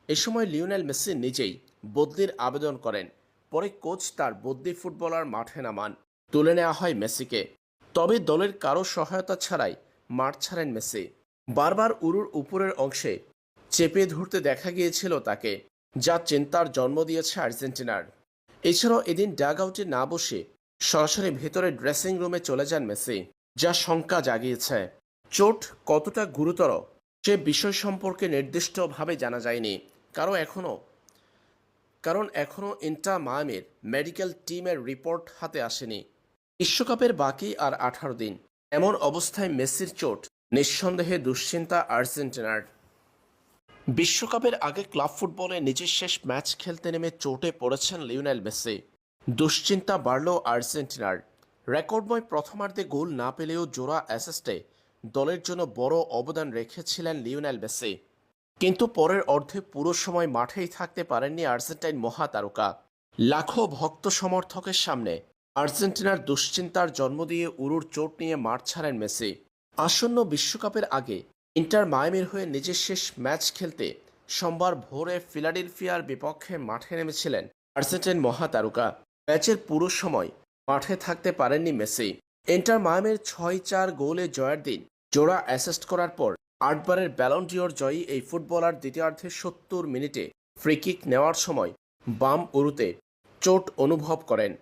এ সময় Lionel Messi নিজেই বদলির আবেদন করেন। পরে কোচ তার বদলি ফুটবলার মাঠে নামান, তুলে নেওয়া হয় মেসিকে। তবে দলের কারো সহায়তা ছাড়াই মাঠ ছাড়েন মেসি। বারবার উরুর উপরের অংশে চেপে ধরতে দেখা গিয়েছিল তাকে, যা চিন্তার জন্ম দিয়েছে আর্জেন্টিনার। এছাড়াও এদিন ডাগ আউটে না বসে সরাসরি ভেতরে ড্রেসিং রুমে চলে যান মেসি, যা শঙ্কা জাগিয়েছে। চোট কতটা গুরুতর সে বিষয় সম্পর্কে নির্দিষ্টভাবে জানা যায়নি, কারণ এখনও ইন্টার মায়ামির মেডিকেল টিমের রিপোর্ট হাতে আসেনি। বিশ্বকাপের বাকি আর 18 দিন। এমন অবস্থায় মেসির চোট নিঃসন্দেহে দুশ্চিন্তা আর্জেন্টিনার। বিশ্বকাপের আগে ক্লাব ফুটবলে নিজের শেষ ম্যাচ খেলতে নেমে চোটে পড়েছেন লিওনেল মেসি। দুশ্চিন্তা বাড়ল আর্জেন্টিনার। রেকর্ডময় প্রথমার্ধে গোল না পেলেও জোড়া অ্যাসিস্টে দলের জন্য বড় অবদান রেখেছিলেন লিওনেল মেসি। কিন্তু পরের অর্ধে পুরো সময় মাঠেই থাকতে পারেননি আর্জেন্টাইন মহাতারকা। লাখো ভক্ত সমর্থকের সামনে আর্জেন্টিনার দুশ্চিন্তার জন্ম দিয়ে উরুর চোট নিয়ে মাঠ ছাড়েন মেসি। আসন্ন বিশ্বকাপের আগে ইন্টার মায়ামির হয়ে নিজের শেষ ম্যাচ খেলতে সোমবার ভোরে ফিলাডেলফিয়ার বিপক্ষে মাঠে নেমেছিলেন আর্জেন্টাইন মহাতারকা। ম্যাচের পুরো সময় মাঠে থাকতে পারেননি মেসি। ইন্টার মায়ামির 6-4 গোলে জয়ের দিন জোড়া অ্যাসিস্ট করার পর 8বারের ব্যালন ডিওর জয়ী এই ফুটবলার দ্বিতীয়ার্ধে 70 মিনিটে ফ্রি কিক নেওয়ার সময় বাম উরুতে চোট অনুভব করেন।